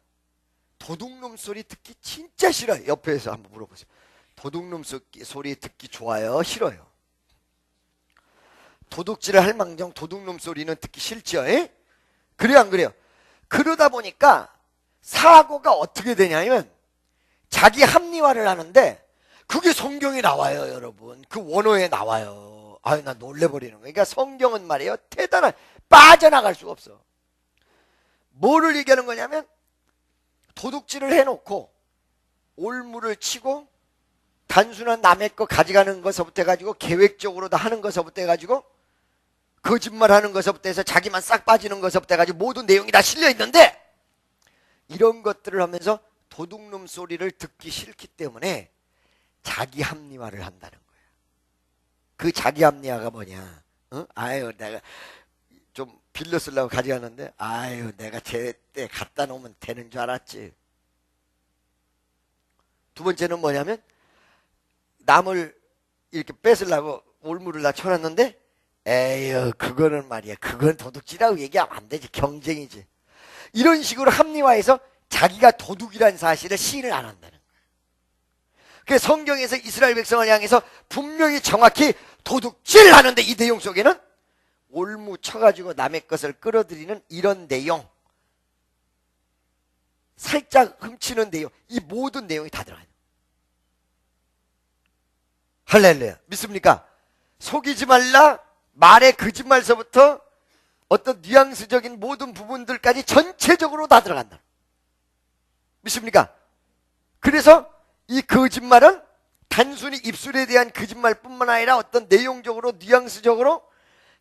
도둑놈 소리 듣기 진짜 싫어요. 옆에서 한번 물어보세요. 도둑놈 소리 듣기 좋아요? 싫어요? 도둑질을 할 망정 도둑놈 소리는 듣기 싫죠? 에? 그래요 안 그래요? 그러다 보니까 사고가 어떻게 되냐면 자기 합리화를 하는데 그게 성경에 나와요. 여러분 그 원어에 나와요. 아유 나 놀래버리는 거예요. 그러니까 성경은 말이에요 대단한, 빠져나갈 수가 없어. 뭐를 얘기하는 거냐면 도둑질을 해놓고 올무를 치고 단순한 남의 거 가져가는 것부터 해가지고 계획적으로 다 하는 것부터 해가지고 거짓말하는 것부터 해서 자기만 싹 빠지는 것부터 해가지고 모든 내용이 다 실려 있는데 이런 것들을 하면서 도둑놈 소리를 듣기 싫기 때문에 자기 합리화를 한다는 거예요. 그 자기 합리화가 뭐냐? 아유 내가 좀 빌려 쓰려고 가져가는데 아유 내가 제때 갖다 놓으면 되는 줄 알았지. 두 번째는 뭐냐면 남을 이렇게 뺏으려고 올무를 다 쳐놨는데 에휴 그거는 말이야 그건 도둑질이라고 얘기하면 안 되지, 경쟁이지. 이런 식으로 합리화해서 자기가 도둑이라는 사실을 시인을 안 한다는 거예요. 그래서 성경에서 이스라엘 백성을 향해서 분명히 정확히 도둑질하는데 이 내용 속에는 올무 쳐가지고 남의 것을 끌어들이는 이런 내용, 살짝 훔치는 내용, 이 모든 내용이 다 들어가요. 할렐루야. 믿습니까? 속이지 말라, 말의 거짓말서부터 어떤 뉘앙스적인 모든 부분들까지 전체적으로 다 들어간다. 믿습니까? 그래서 이 거짓말은 단순히 입술에 대한 거짓말뿐만 아니라 어떤 내용적으로 뉘앙스적으로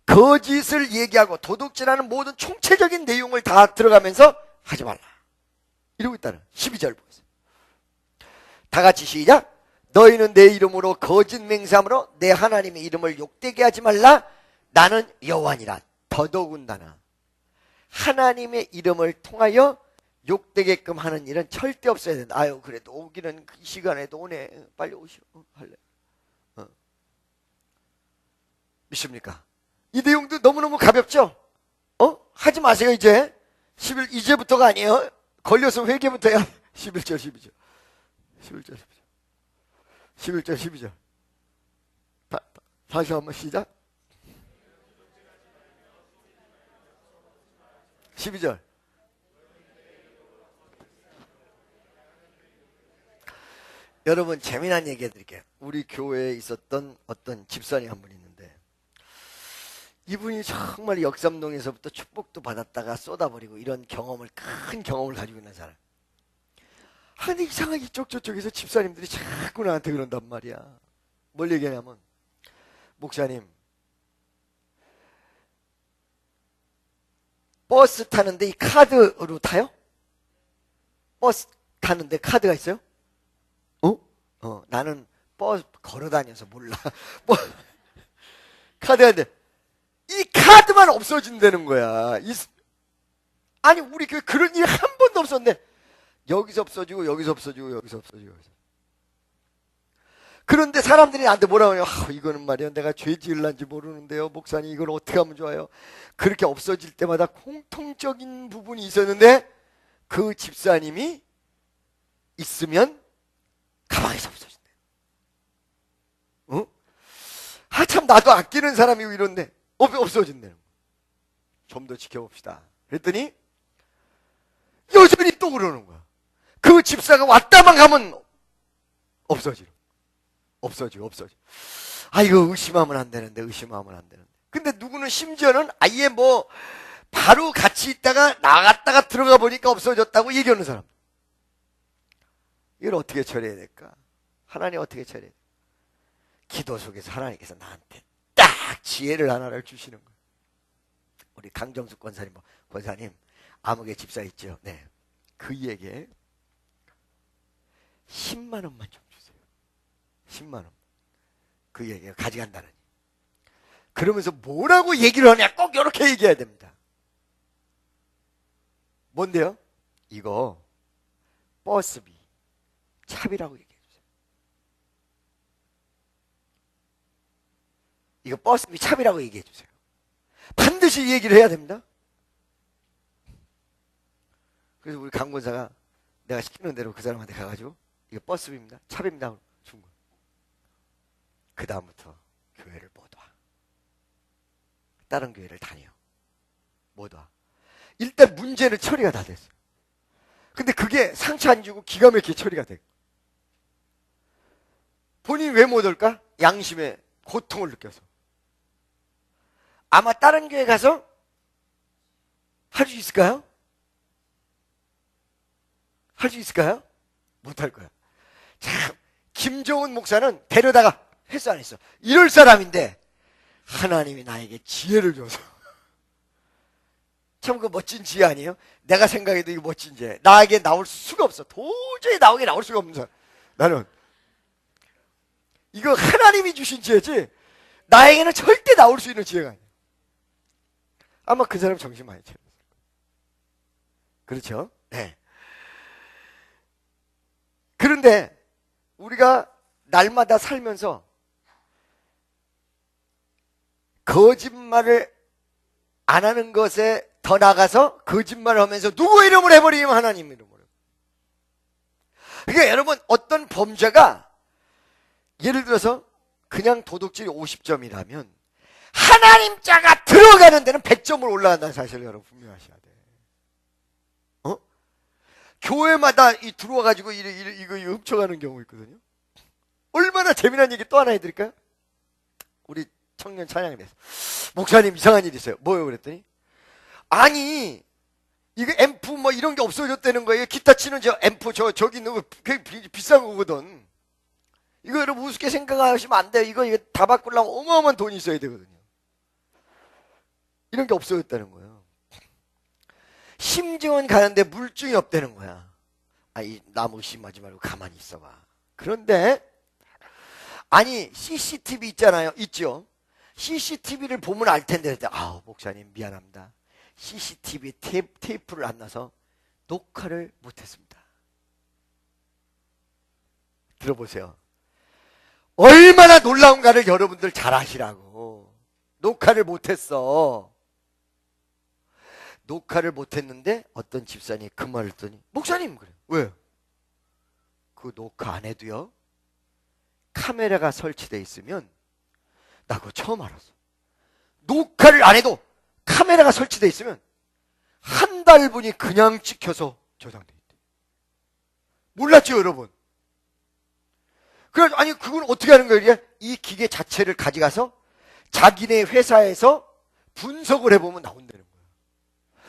거짓을 얘기하고 도둑질하는 모든 총체적인 내용을 다 들어가면서 하지 말라 이러고 있다는 12절 보세요. 다 같이 시작. 너희는 내 이름으로 거짓 맹세함으로 내 하나님의 이름을 욕되게 하지 말라. 나는 여호와니라. 더더군다나 하나님의 이름을 통하여 욕되게끔 하는 일은 절대 없어야 된다. 아유 그래도 오기는 그 시간에도 오네. 빨리 오시오. 할래. 믿습니까? 이 내용도 너무너무 가볍죠? 하지 마세요 이제. 11 이제부터가 아니에요. 걸려서 회개부터야. 11절 12절 11절 12절 11절 12절 다시 한번 시작. 12절. 여러분, 재미난 얘기 해드릴게요. 우리 교회에 있었던 어떤 집사님 한 분 있는데, 이분이 정말 역삼동에서부터 축복도 받았다가 쏟아버리고 이런 경험을, 큰 경험을 가지고 있는 사람. 근데 이상하게 이쪽 저쪽에서 집사님들이 자꾸 나한테 그런단 말이야. 뭘 얘기하냐면, 목사님, 버스 타는데 이 카드로 타요? 버스 타는데 카드가 있어요? 나는 버스 걸어 다녀서 몰라. 카드가 있는데 이 카드만 없어진다는 거야. 아니, 우리 교회 그런 일이 한 번도 없었는데 여기서 없어지고 여기서 없어지고 여기서 없어지고. 그런데 사람들이 나한테 뭐라고 해요? 이거는 말이야, 내가 죄 지을란지 모르는데요, 목사님 이걸 어떻게 하면 좋아요? 그렇게 없어질 때마다 공통적인 부분이 있었는데, 그 집사님이 있으면 가방에서 없어진대. 참 나도 아끼는 사람이고 이런데 없어진다는 거야. 좀 더 지켜봅시다. 그랬더니 여전히 또 그러는 거야. 그 집사가 왔다만 가면 없어지고. 이거 의심하면 안 되는데. 근데 누구는 심지어는 아예 바로 같이 있다가 나갔다가 들어가 보니까 없어졌다고 얘기하는 사람. 이걸 어떻게 처리해야 될까? 하나님 어떻게 처리해야 될까? 기도 속에서 하나님께서 나한테 딱 지혜를 하나를 주시는 거예요. 우리 강정숙 권사님, 암흑의 집사 있죠? 네. 그에게 10만 원만 좀 주세요. 10만 원. 그에게 가져간다느니. 그러면서 뭐라고 얘기를 하냐? 꼭 이렇게 얘기해야 됩니다. 뭔데요? 이거 버스비, 차비라고 얘기해 주세요. 이거 버스비, 차비라고 얘기해 주세요. 반드시 이 얘기를 해야 됩니다. 그래서 우리 강권사가 내가 시키는 대로 그 사람한테 가가지고 이거 버스비입니다, 차비입니다 준 거야. 그 다음부터 교회를 못 와. 다른 교회를 다녀. 못 와. 일단 문제는 처리가 다 됐어. 근데 그게 상처 안 주고 기가 막히게 처리가 돼. 본인이 왜 못 올까? 양심의 고통을 느껴서. 아마 다른 교회 가서 할 수 있을까요? 할 수 있을까요? 못할 거야. 참, 김종훈 목사는 데려다가 했어 안 했어? 이럴 사람인데 하나님이 나에게 지혜를 줘서 참 그 멋진 지혜 아니에요? 내가 생각해도 이게 멋진 지혜. 나에게 나올 수가 없어. 도저히 나올 수가 없는 사람. 나는 이거 하나님이 주신 지혜지 나에게는 절대 나올 수 있는 지혜가 아니야. 아마 그 사람 정신 많이 차렸어요. 그렇죠? 네. 그런데 우리가 날마다 살면서 거짓말을 안 하는 것에 더 나가서 거짓말을 하면서 누구 이름을 해버리면 하나님 이름으로. 그러니까 여러분, 어떤 범죄가 예를 들어서 그냥 도둑질이 50점이라면 하나님 자가 들어가는 데는 100점을 올라간다는 사실을 여러분 분명하셔야 돼. 교회마다 들어와가지고 이거 훔쳐가는 경우 있거든요. 얼마나 재미난 얘기 또 하나 해드릴까요? 우리 청년 찬양에 대해서. 목사님 이상한 일이 있어요. 뭐예요? 그랬더니 아니 이거 앰프 이런 게 없어졌다는 거예요. 기타 치는 앰프 저기 있는 거 비싼 거거든. 이거 여러분 우습게 생각하시면 안 돼요. 이거 다 바꾸려면 어마어마한 돈이 있어야 되거든요. 이런 게 없어졌다는 거예요. 심증원 가는데 물증이 없다는 거야. 이 나무 심하지 말고 가만히 있어봐. 그런데 아니 CCTV 있잖아요. 있죠. CCTV를 보면 알 텐데 목사님 미안합니다. CCTV 테이프를 안 놔서 녹화를 못했습니다. 들어보세요. 얼마나 놀라운가를 여러분들 잘 아시라고. 녹화를 못했어. 녹화를 못했는데 어떤 집사님이 그 말을 했더니 목사님 그래. 왜요? 그 녹화 안 해도요 카메라가 설치되어 있으면 나 그거 처음 알았어. 녹화를 안 해도 카메라가 설치되어 있으면 한 달분이 그냥 찍혀서 저장돼 있대. 몰랐죠, 여러분? 그래, 아니, 그건 어떻게 하는 거예요? 이 기계 자체를 가져가서 자기네 회사에서 분석을 해보면 나온다는 거예요.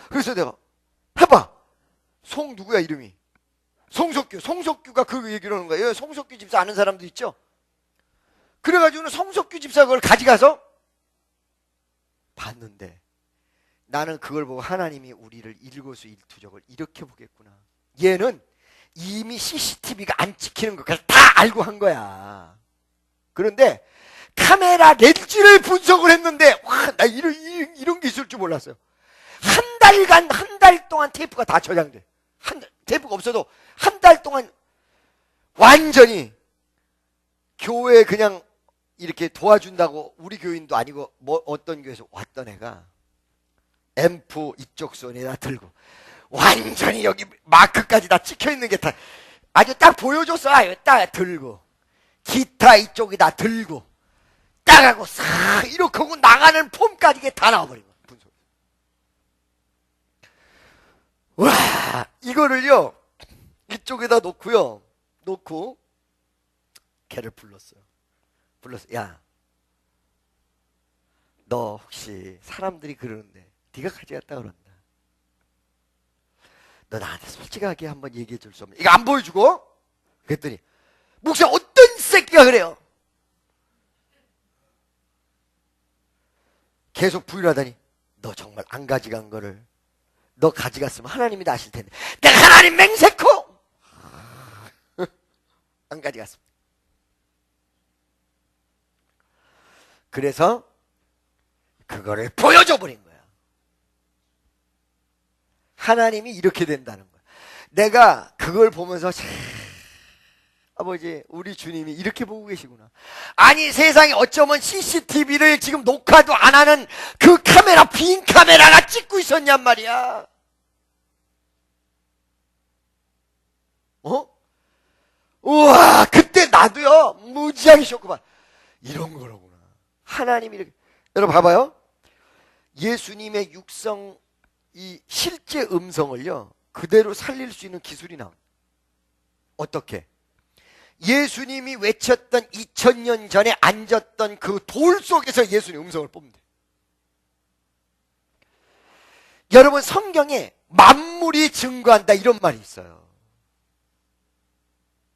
그래서 내가, 해봐! 누구야, 이름이? 송석규. 송석규가 그 얘기를 하는 거예요. 송석규 집사 아는 사람도 있죠? 그래가지고는 송석규 집사가 그걸 가져가서 봤는데, 나는 그걸 보고 하나님이 우리를 일거수일투족을 이렇게 보겠구나. 얘는 이미 CCTV가 안 찍히는 것까지 다 알고 한 거야. 그런데 카메라 렌즈를 분석을 했는데, 와, 나 이런 게 있을 줄 몰랐어요. 한 달 동안 테이프가 다 저장돼. 테이프가 없어도 한 달 동안 완전히 교회에 그냥 이렇게 도와준다고 우리 교인도 아니고 뭐 어떤 교회에서 왔던 애가 앰프 이쪽 손에다 들고 완전히 여기 마크까지 다 찍혀있는 게 다 아주 딱 보여줬어. 딱 들고 기타 이쪽에다 들고 딱 하고 싹 이렇게 하고 나가는 폼까지 이게 다 나와버린 거야. 분석. 와, 이거를요 이쪽에다 놓고 걔를 불렀어요. 야, 너 혹시 사람들이 그러는데 네가 가져갔다 그런다. 너 나한테 솔직하게 한번 얘기해 줄 수 없냐? 이거 안 보여주고? 그랬더니 목사 어떤 새끼가 그래요? 계속 부인하더니 너 정말 안 가져간 거를 너 가져갔으면 하나님이 다 아실 텐데 내가 하나님 맹세코 안 가져갔습니다. 그래서 그거를 보여줘 버린 거야. 하나님이 이렇게 된다는 거야. 내가 그걸 보면서 아버지 우리 주님이 이렇게 보고 계시구나. 아니 세상에 어쩌면 CCTV를 지금 녹화도 안 하는 그 카메라 빈 카메라가 찍고 있었냔 말이야. 우와 그때 나도요 무지하게 쇼크받아. 이런 거로구나. 하나님이 이렇게. 여러분 봐봐요. 예수님의 육성 이 실제 음성을요 그대로 살릴 수 있는 기술이 나옵니다. 어떻게? 예수님이 외쳤던 2000년 전에 앉았던 그 돌 속에서 예수님 음성을 뽑는다. 여러분 성경에 만물이 증거한다 이런 말이 있어요.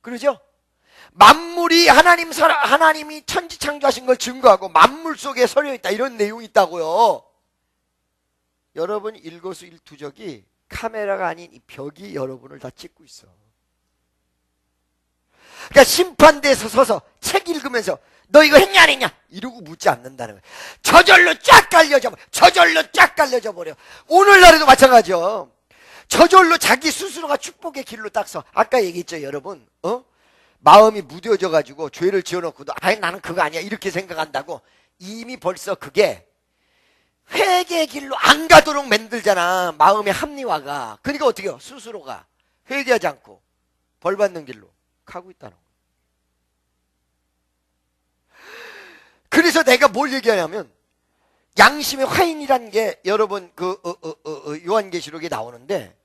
그러죠? 만물이 하나님이 천지 창조하신 걸 증거하고 만물 속에 서려 있다 이런 내용이 있다고요. 여러분 일거수일투족이 카메라가 아닌 이 벽이 여러분을 다 찍고 있어. 그러니까 심판대에서 서서 책 읽으면서 너 이거 했냐 안 했냐 이러고 묻지 않는다는 거예요. 저절로 쫙 갈려져 버려. 오늘날에도 마찬가지요. 저절로 자기 스스로가 축복의 길로 딱 서. 아까 얘기했죠 여러분. 마음이 무뎌져 가지고 죄를 지어놓고도 아니 나는 그거 아니야 이렇게 생각한다고 이미 벌써 그게 회개의 길로 안 가도록 만들잖아. 마음의 합리화가. 그러니까 어떻게 해요? 스스로가 회개하지 않고 벌 받는 길로 가고 있다는 거예요. 그래서 내가 뭘 얘기하냐면 양심의 화인이라는 게 여러분 요한계시록에 나오는데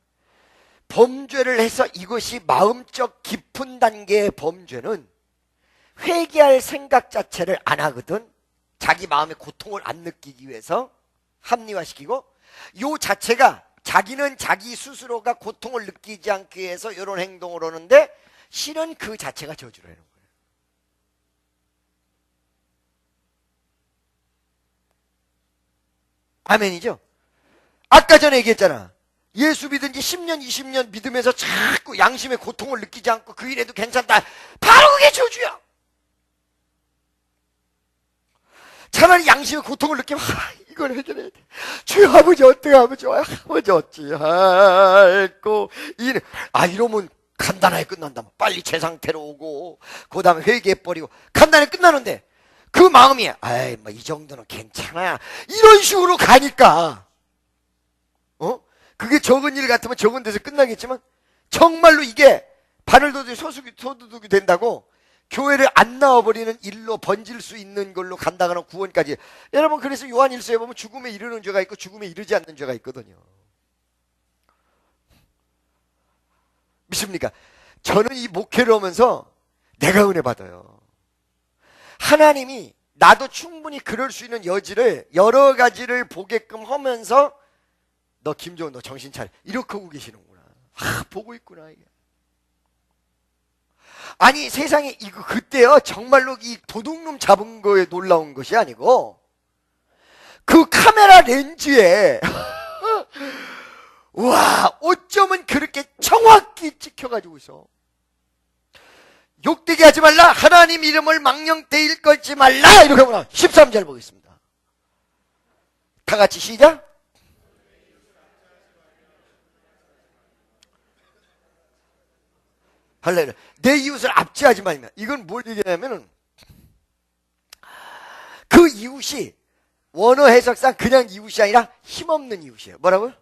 범죄를 해서 이것이 마음적 깊은 단계의 범죄는 회개할 생각 자체를 안 하거든. 자기 마음의 고통을 안 느끼기 위해서 합리화시키고 요 자체가 자기는 자기 스스로가 고통을 느끼지 않기 위해서 이런 행동을 하는데 실은 그 자체가 저주라는 거예요. 아멘이죠? 아까 전에 얘기했잖아. 예수 믿은 지 10년, 20년 믿으면서 자꾸 양심의 고통을 느끼지 않고 그 일에도 괜찮다. 바로 그게 저주야. 차라리 양심의 고통을 느끼면 이걸 해결해야 돼. 주여 아버지 어떻게 하면 좋아요? 아버지 어찌할꼬 이러면 간단하게 끝난다. 빨리 제 상태로 오고 그 다음에 회개해버리고 간단하게 끝나는데 그 마음이 뭐 이 정도는 괜찮아 이런 식으로 가니까 그게 적은 일 같으면 적은 데서 끝나겠지만 정말로 이게 바늘도둑이 소두둑이 된다고 교회를 안 나와버리는 일로 번질 수 있는 걸로 간다거나 구원까지. 여러분 그래서 요한일서에 보면 죽음에 이르는 죄가 있고 죽음에 이르지 않는 죄가 있거든요. 믿습니까? 저는 이 목회를 하면서 내가 은혜 받아요. 하나님이 나도 충분히 그럴 수 있는 여지를 여러 가지를 보게끔 하면서 너 김종훈 너 정신 차려 이렇게 하고 계시는구나. 보고 있구나 이게. 아니 세상에 이거 그때요 정말로 이 도둑놈 잡은 거에 놀라운 것이 아니고 그 카메라 렌즈에 와 어쩌면 그렇게 정확히 찍혀가지고 있어. 욕되게 하지 말라. 하나님 이름을 망령되이 일컬지 말라. 이렇게 보면 13절 보겠습니다. 다 같이 시작. 할렐루야. 내 이웃을 압제하지 말면 이건 뭘 얘기하냐면은 그 이웃이 원어 해석상 그냥 이웃이 아니라 힘없는 이웃이에요. 뭐라고요?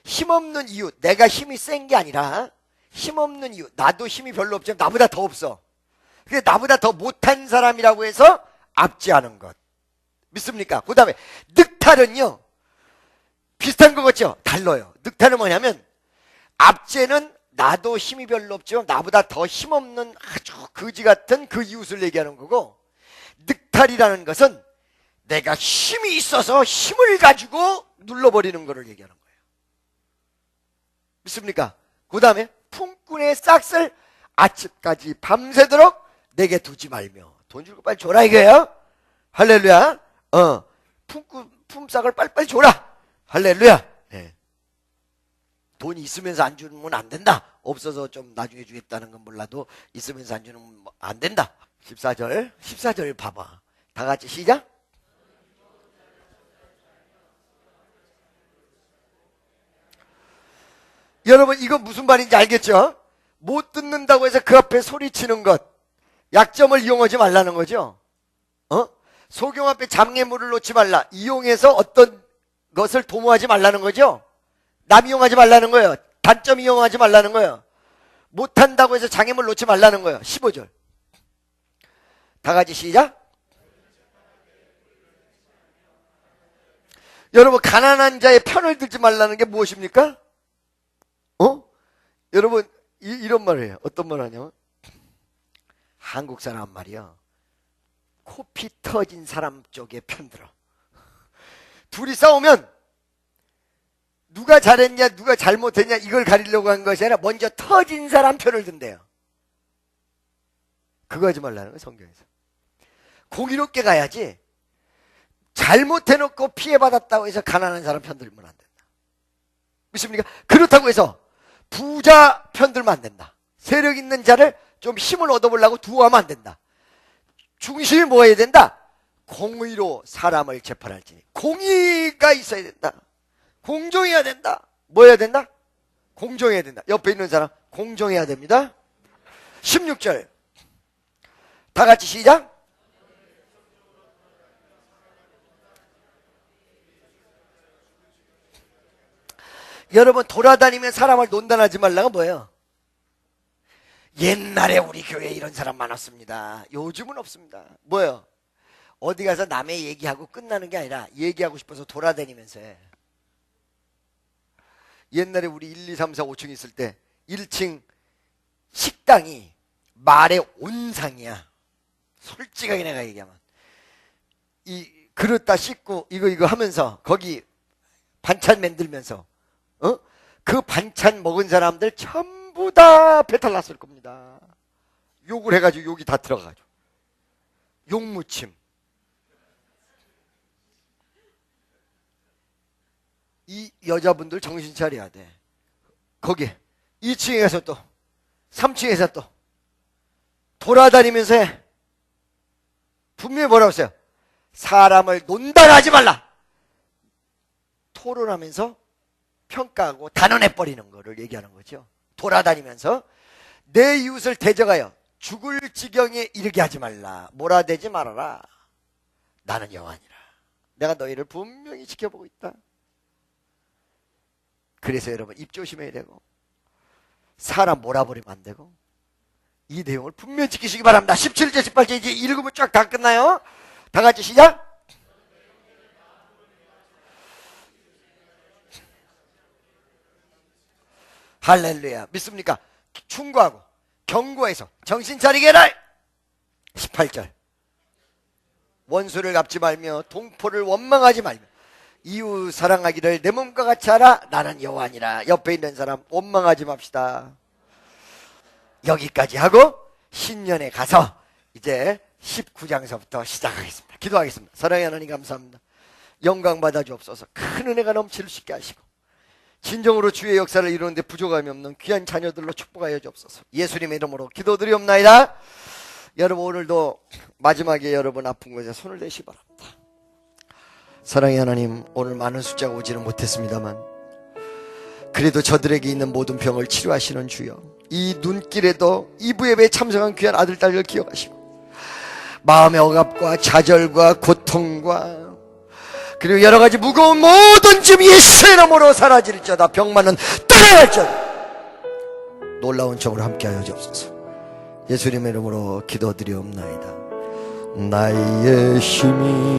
힘없는 이웃. 내가 힘이 센 게 아니라 힘없는 이유. 나도 힘이 별로 없지만 나보다 더 없어. 근데 나보다 더 못한 사람이라고 해서 압제하는 것. 믿습니까? 그 다음에 늑탈은요. 비슷한 것 같죠? 달라요. 늑탈은 뭐냐면 압제는 나도 힘이 별로 없지만 나보다 더 힘없는 아주 거지 같은 그 이웃을 얘기하는 거고 늑탈이라는 것은 내가 힘이 있어서 힘을 가지고 눌러버리는 것을 얘기하는 거예요. 믿습니까? 그 다음에 품꾼의 싹을 아침까지 밤새도록 내게 두지 말며 돈 주고 빨리 줘라 이거예요. 할렐루야. 품삯을 빨리빨리 줘라. 할렐루야. 네. 돈이 있으면서 안 주면 안 된다. 없어서 좀 나중에 주겠다는 건 몰라도 있으면서 안 주면 안 된다. 14절 봐봐. 다 같이 시작. 여러분 이거 무슨 말인지 알겠죠? 못 듣는다고 해서 그 앞에 소리치는 것 약점을 이용하지 말라는 거죠. 소경 앞에 장애물을 놓지 말라. 이용해서 어떤 것을 도모하지 말라는 거죠. 남 이용하지 말라는 거예요. 단점 이용하지 말라는 거예요. 못한다고 해서 장애물 놓지 말라는 거예요. 15절 다 같이 시작. 여러분 가난한 자의 편을 들지 말라는 게 무엇입니까? 여러분 이런 말을 해요. 어떤 말 하냐면 한국 사람 말이야. 코피 터진 사람 쪽에 편들어. 둘이 싸우면 누가 잘했냐 누가 잘못했냐 이걸 가리려고 한 것이 아니라 먼저 터진 사람 편을 든대요. 그거 하지 말라는 거예요. 성경에서. 공의롭게 가야지 잘못해놓고 피해받았다고 해서 가난한 사람 편들면 안 된다. 믿습니까? 그렇다고 해서 부자 편들면 안 된다. 세력 있는 자를 좀 힘을 얻어보려고 두어하면 안 된다. 중심이 뭐 해야 된다? 공의로 사람을 재판할지니 공의가 있어야 된다. 공정해야 된다. 뭐 해야 된다? 공정해야 된다. 옆에 있는 사람 공정해야 됩니다. 16절 다 같이 시작. 여러분 돌아다니면 사람을 논단하지 말라가 뭐예요? 옛날에 우리 교회에 이런 사람 많았습니다. 요즘은 없습니다. 뭐예요? 어디 가서 남의 얘기하고 끝나는 게 아니라 얘기하고 싶어서 돌아다니면서 해. 옛날에 우리 1, 2, 3, 4, 5층 있을 때 1층 식당이 말의 온상이야. 솔직하게 내가 얘기하면 이 그릇 다 씻고 이거 하면서 거기 반찬 만들면서 그 반찬 먹은 사람들 전부 다 배탈 났을 겁니다. 욕을 해가지고 욕이 다 들어가가지고 욕무침. 이 여자분들 정신 차려야 돼. 거기 2층에서 또 3층에서 또 돌아다니면서 해. 분명히 뭐라고 했어요? 사람을 논단하지 말라. 토론하면서 평가하고 단언해버리는 거를 얘기하는 거죠. 돌아다니면서 내 이웃을 대적하여 죽을 지경에 이르게 하지 말라. 몰아대지 말아라. 나는 여호와니라. 내가 너희를 분명히 지켜보고 있다. 그래서 여러분 입 조심해야 되고 사람 몰아버리면 안 되고 이 내용을 분명히 지키시기 바랍니다. 17절 18절 이제 읽으면 쫙 다 끝나요. 다 같이 시작. 할렐루야. 믿습니까? 충고하고 경고해서 정신 차리게 해라. 18절. 원수를 갚지 말며 동포를 원망하지 말며 이웃 사랑하기를 내 몸과 같이 하라. 나는 여호와니라. 옆에 있는 사람 원망하지 맙시다. 여기까지 하고 신년에 가서 이제 19장서부터 시작하겠습니다. 기도하겠습니다. 사랑의 하나님 감사합니다. 영광 받아 주옵소서. 큰 은혜가 넘칠 수 있게 하시고 진정으로 주의 역사를 이루는데 부족함이 없는 귀한 자녀들로 축복하여 주옵소서. 예수님의 이름으로 기도드리옵나이다. 여러분 오늘도 마지막에 여러분 아픈 곳에 손을 대시기 바랍니다. 사랑의 하나님, 오늘 많은 숫자가 오지는 못했습니다만 그래도 저들에게 있는 모든 병을 치료하시는 주여, 이 눈길에도 이브예배에 참석한 귀한 아들 딸을 기억하시고 마음의 억압과 좌절과 고통과 그리고 여러가지 무거운 모든 짐 예수의 이름으로 사라질지어다. 병만은 떠나갈지어다. 놀라운 정으로 함께하여 주옵소서. 예수님의 이름으로 기도드리옵나이다. 나의 힘이